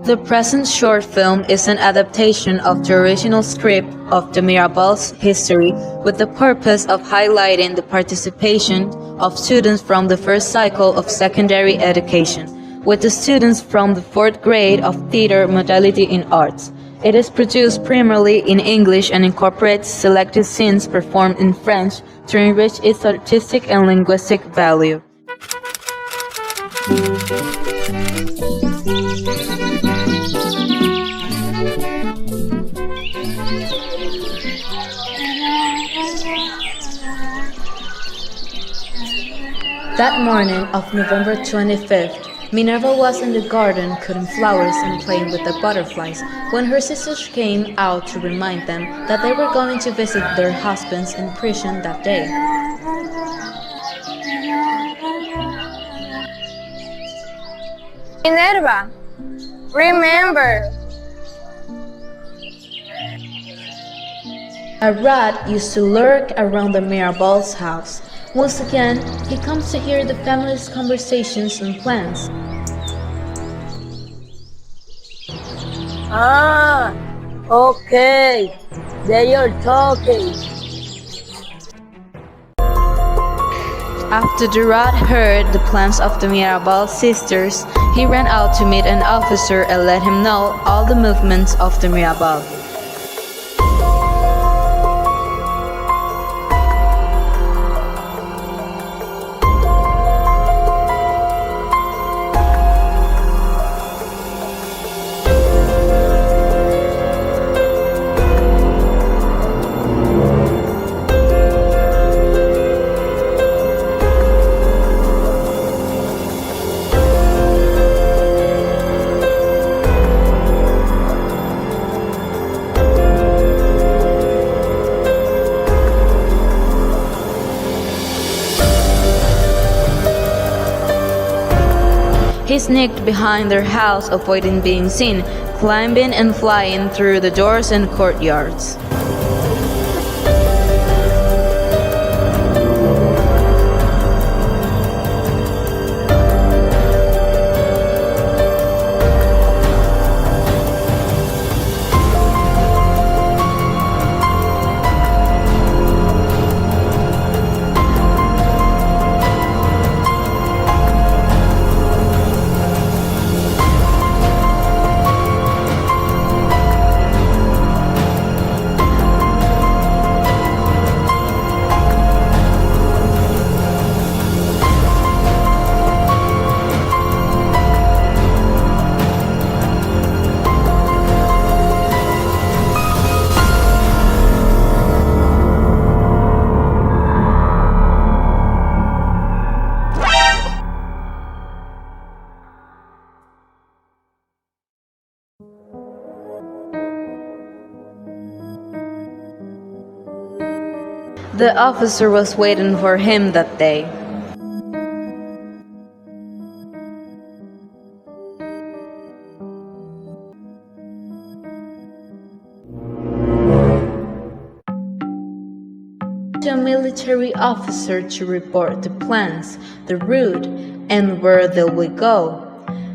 The present short film is an adaptation of the original script of the Mirabal's history with the purpose of highlighting the participation of students from the first cycle of secondary education, with the students from the 4th grade of theater modality in arts. It is produced primarily in English and incorporates selected scenes performed in French to enrich its artistic and linguistic value. That morning of November 25th, Minerva was in the garden cutting flowers and playing with the butterflies when her sisters came out to remind them that they were going to visit their husbands in prison that day. Minerva, remember. A rat used to lurk around the Mirabal's house. Once again, he comes to hear the family's conversations and plans. Ah, okay. They are talking. After the rat heard the plans of the Mirabal sisters, he ran out to meet an officer and let him know all the movements of the Mirabal. He sneaked behind their house, avoiding being seen, climbing and flying through the doors and courtyards. The officer was waiting for him that day. A military officer to report the plans, the route, and where they will go,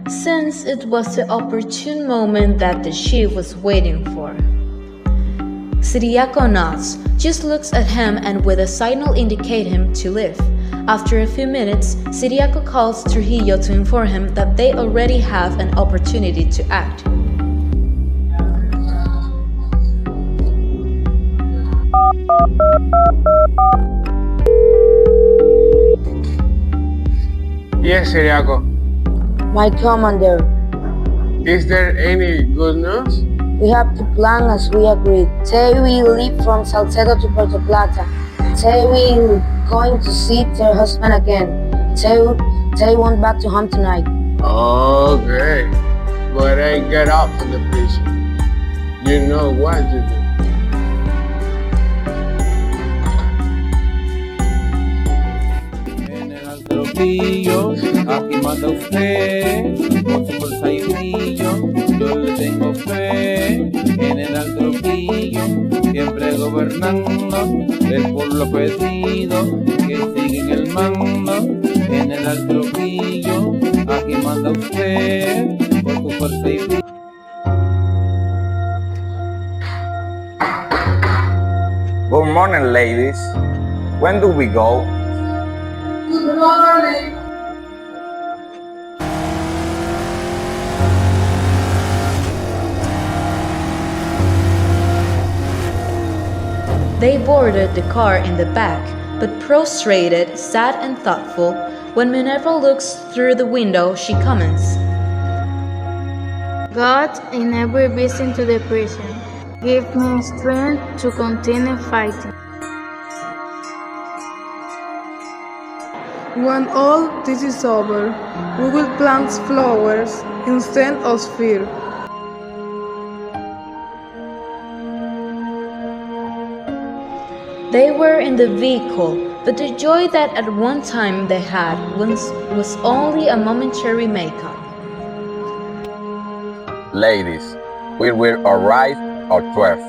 since it was the opportune moment that the chief was waiting for. Ciriaco nods, just looks at him and with a signal indicate him to leave. After a few minutes, Ciriaco calls Trujillo to inform him that they already have an opportunity to act. Yes, Ciriaco. My commander, Is there any good news? we have to plan as we agreed. Today we leave from Salcedo to Puerto Plata. Today we going to see their husband again. Today went back to home tonight. Okay, but I get up from the prison. You know what to do. En el alto brillo, aquí manda usted, con su fuerza y brillo, yo le tengo fe. En el alto brillo, siempre gobernando, el pueblo pedido, que sigue en el mando. En el alto brillo, aquí manda usted, con su fuerza y brillo. morning, ladies. When do we go? Good morning. They boarded the car in the back, but prostrated, sad and thoughtful. When Minerva looks through the window, she comments, God, in every visit to the prison, give me strength to continue fighting. When all this is over, we will plant flowers instead of fear. They were in the vehicle, but the joy that at one time they had was only a momentary makeup. Ladies, we will arrive at 12.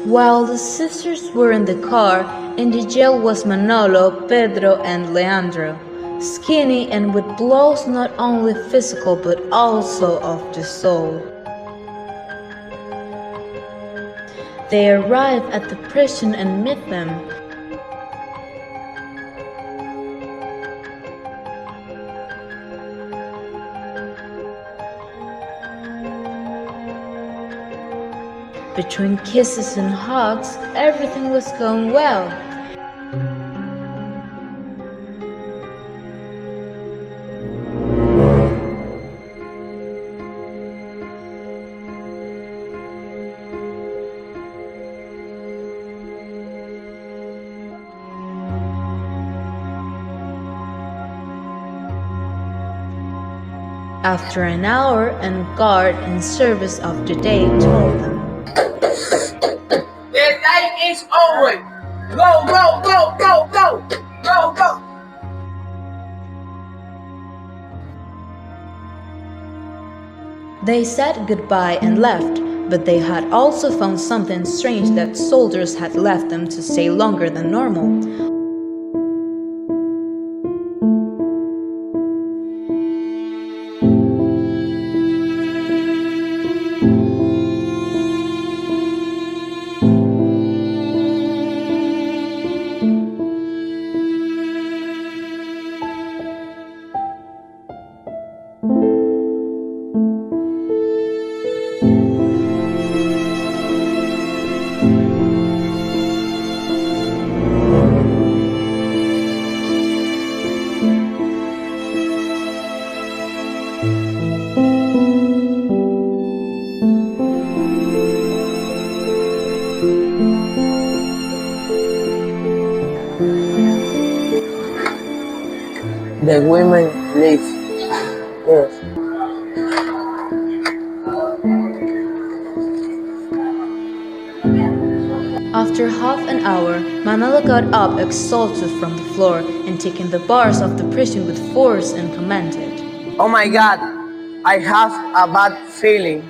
While the sisters were in the car, in the jail was Manolo, Pedro, and Leandro, skinny and with blows not only physical but also of the soul. They arrive at the prison and meet them. Between kisses and hugs, everything was going well. After an hour, a guard in service of the day told them, The day is over. Go, go, go, go, go, go, go. They said goodbye and left, but they had also found something strange that soldiers had left them to stay longer than normal. The women leave. Yes. After half an hour, Manolo got up exhausted from the floor and taking the bars of the prison with force and commented, Oh my God, I have a bad feeling.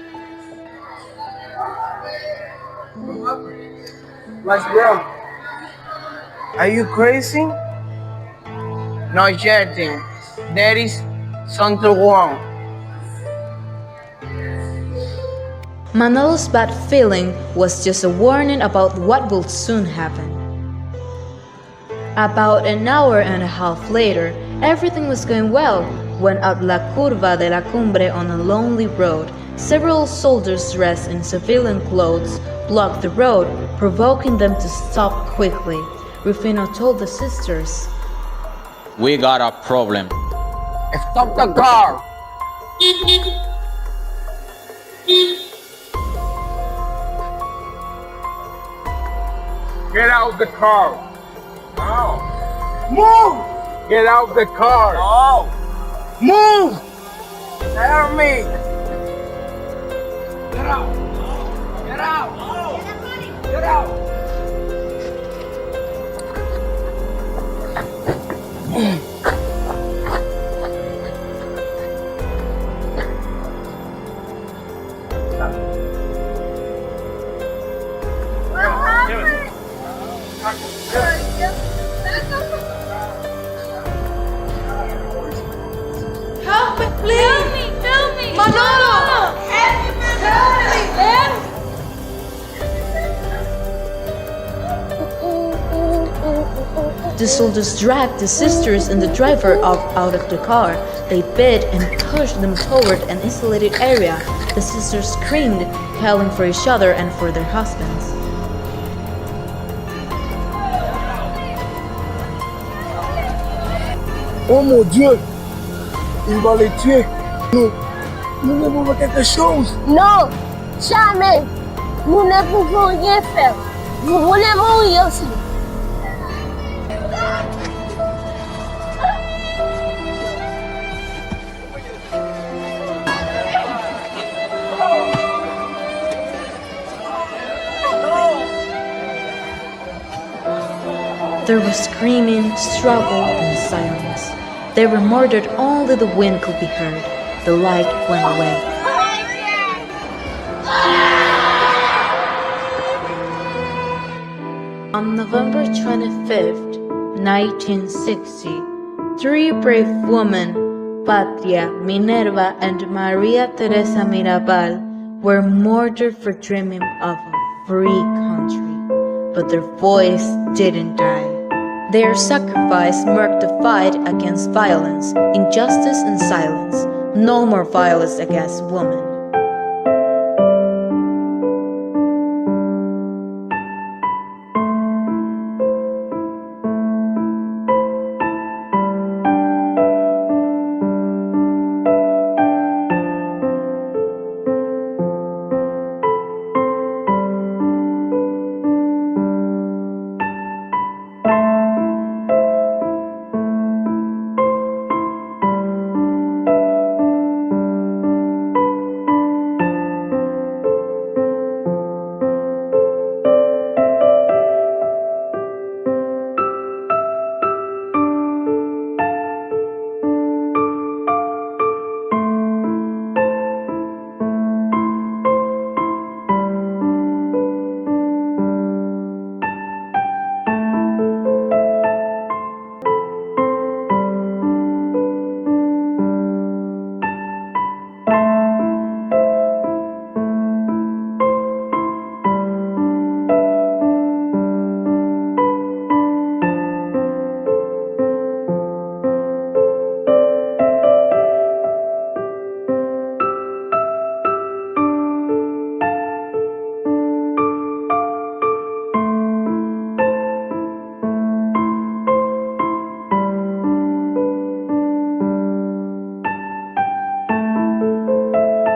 What's wrong? Are you crazy? No jetting. There is something wrong. Manolo's bad feeling was just a warning about what will soon happen. About an hour and a half later, everything was going well when at La Curva de la Cumbre on a lonely road, several soldiers dressed in civilian clothes blocked the road, provoking them to stop quickly. Rufino told the sisters, We got a problem. Stop the car! Get out the car. No. Move. Get out the car. No. Move. Help me. Get out. Get out. Get out. Help me, please! Help me! Manolo! Help me! The soldiers dragged the sisters and the driver out of the car. They bit and pushed them toward an isolated area. The sisters screamed, calling for each other and for their husbands. Oh mon Dieu! Il va les tuer! Nous ne pouvons pas quelque chose! Non, jamais. Nous ne pouvons rien faire. Vous voulez mourir aussi. There was screaming, struggle, and silence. They were murdered, only the wind could be heard. The light went away. On November 25th, 1960, three brave women, Patria, Minerva, and Maria Teresa Mirabal, were murdered for dreaming of a free country. But their voice didn't die. Their sacrifice marked the fight against violence, injustice, and silence. No more violence against women.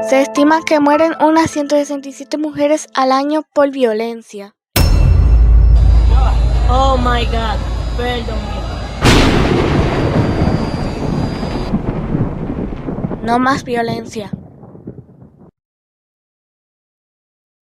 Se estima que mueren unas 167 mujeres al año por violencia. Oh my God, perdón. No más violencia.